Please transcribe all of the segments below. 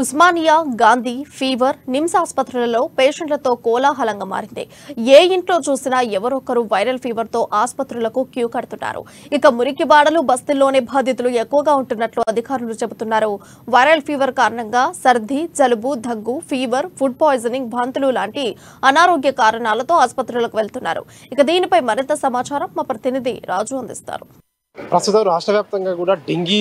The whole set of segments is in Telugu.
ఉస్మానియా, గాంధీ, ఫీవర్, నిమ్స్ ఆసుపత్రులలో పేషెంట్లతో కోలాహలంగా మారింది. ఏ ఇంట్లో చూసినా ఎవరొకరు వైరల్ ఫీవర్ తో ఆసుపత్రులకు క్యూ కడుతున్నారు. ఇక మురికివాడలు, బస్తీల్లోనే బాధితులు ఎక్కువగా ఉంటున్నట్లు అధికారులు చెబుతున్నారు. వైరల్ ఫీవర్ కారణంగా సర్ది, జలుబు, దగ్గు, ఫీవర్, ఫుడ్ పాయిజనింగ్, వాంతులు లాంటి అనారోగ్య కారణాలతో ఆసుపత్రులకు వెళ్తున్నారు. ఇక దీనిపై మరింత సమాచారం మా ప్రతినిధి రాజు అందిస్తారు. ప్రస్తుతం రాష్ట్ర వ్యాప్తంగా కూడా డెంగీ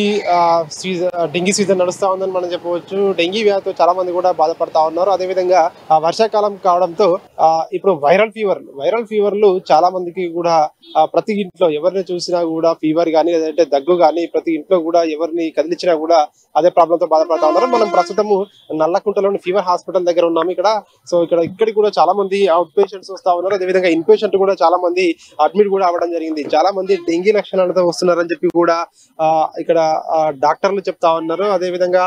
సీజన్ నడుస్తా ఉందని మనం చెప్పవచ్చు. డెంగీ వ్యాధితో చాలా మంది కూడా బాధపడతా ఉన్నారు. అదేవిధంగా వర్షాకాలం కావడంతో ఇప్పుడు వైరల్ ఫీవర్లు చాలా మందికి కూడా ప్రతి ఇంట్లో ఎవరిని చూసినా కూడా ఫీవర్ కానీ లేదంటే దగ్గు కానీ ప్రతి ఇంట్లో కూడా ఎవరిని కదిలించినా కూడా అదే ప్రాబ్లం తో బాధపడతా ఉన్నారు. మనం ప్రస్తుతము నల్లకుంటలోని ఫీవర్ హాస్పిటల్ దగ్గర ఉన్నాము. ఇక్కడికి కూడా చాలా మంది అవుట్ పేషెంట్స్ వస్తా ఉన్నారు. అదేవిధంగా ఇన్ పేషెంట్ కూడా చాలా మంది అడ్మిట్ కూడా అవ్వడం జరిగింది. చాలా మంది డెంగీ లక్షణాలతో వస్తున్నారని చెప్పి కూడా ఇక్కడ డాక్టర్లు చెప్తా ఉన్నారు. అదేవిధంగా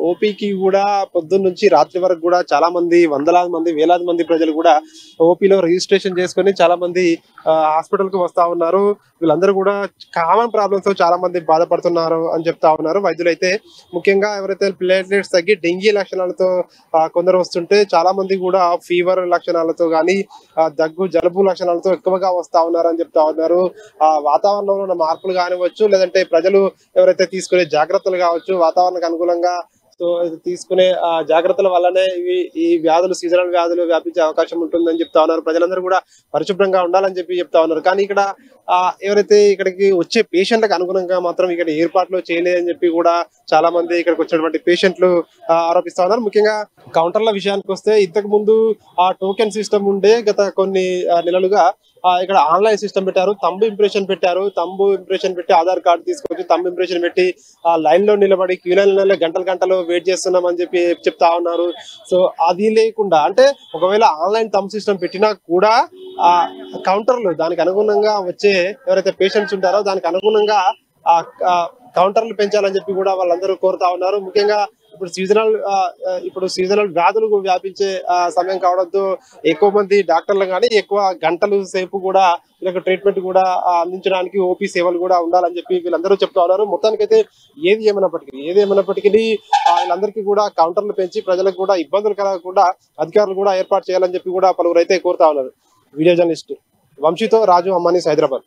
ఓపీకి కూడా పొద్దున్న నుంచి రాత్రి వరకు కూడా చాలా మంది వందలాది మంది వేలాది మంది ప్రజలు కూడా ఓపీలో రిజిస్ట్రేషన్ చేసుకుని చాలా మంది హాస్పిటల్ కు వస్తా ఉన్నారు. వీళ్ళందరూ కూడా కామన్ ప్రాబ్లమ్స్ తో చాలా మంది బాధపడుతున్నారు అని చెప్తా ఉన్నారు. వైద్యులు అయితే ముఖ్యంగా ఎవరైతే ప్లేట్లెట్స్ తగ్గి డెంగీ లక్షణాలతో కొందరు వస్తుంటే చాలా మంది కూడా ఫీవర్ లక్షణాలతో కానీ దగ్గు, జలుబు లక్షణాలతో ఎక్కువగా వస్తా ఉన్నారు అని చెప్తా ఉన్నారు. వాతావరణంలో ఉన్న మార్పులు కానివచ్చు, లేదంటే ప్రజలు ఎవరైతే తీసుకునే జాగ్రత్తలు కావచ్చు, వాతావరణానికి అనుకూలంగా తీసుకునే జాగ్రత్తల వల్లనే ఈ వ్యాధులు, సీజనల్ వ్యాధులు వ్యాపించే అవకాశం ఉంటుందని చెప్తా ఉన్నారు. ప్రజలందరూ కూడా పరిశుభ్రంగా ఉండాలని చెప్పి చెప్తా ఉన్నారు. కానీ ఇక్కడ ఎవరైతే ఇక్కడికి వచ్చే పేషెంట్లకు అనుగుణంగా మాత్రం ఇక్కడ ఏర్పాట్లు చేయలేదని చెప్పి కూడా చాలా మంది ఇక్కడికి వచ్చినటువంటి పేషెంట్లు ఆరోపిస్తా ఉన్నారు. ముఖ్యంగా కౌంటర్ల విషయానికి వస్తే ఇంతకు ముందు టోకెన్ సిస్టమ్ ఉండే గత కొన్ని నెలలుగా ఇక్కడ ఆన్లైన్ సిస్టమ్ పెట్టారు. తంబు ఇంప్రెషన్ పెట్టి ఆధార్ కార్డు తీసుకొచ్చి తంబు ఇంప్రెషన్ పెట్టి లైన్ లో నిలబడి క్యూ లైన్లలో గంటలు వెయిట్ చేస్తున్నాం అని చెప్పి చెప్తా ఉన్నారు. సో అది లేకుండా అంటే ఒకవేళ ఆన్లైన్ తంబు సిస్టమ్ పెట్టినా కూడా కౌంటర్లు దానికి అనుగుణంగా వచ్చే ఎవరైతే పేషెంట్స్ ఉంటారో దానికి అనుగుణంగా కౌంటర్లు పెంచాలని చెప్పి కూడా వాళ్ళందరూ కోరుతా ఉన్నారు. ముఖ్యంగా ఇప్పుడు సీజనల్ వ్యాధులు వ్యాపించే సమయం కావడంతో ఎక్కువ మంది డాక్టర్లు కానీ ఎక్కువ గంటలు సేపు కూడా వీళ్ళకి ట్రీట్మెంట్ కూడా అందించడానికి ఓపీ సేవలు కూడా ఉండాలని చెప్పి వీళ్ళందరూ చెప్తా ఉన్నారు. మొత్తానికైతే ఏది ఏమైనప్పటికీ వీళ్ళందరికీ కూడా కౌంటర్లు పెంచి ప్రజలకు కూడా ఇబ్బందులు కలగకుండా అధికారులు కూడా ఏర్పాటు చేయాలని చెప్పి కూడా పలువురు అయితే కోరుతా ఉన్నారు. వీడియో జర్నలిస్ట్ వంశీతో రాజు, అమ్మానీస్, హైదరాబాద్.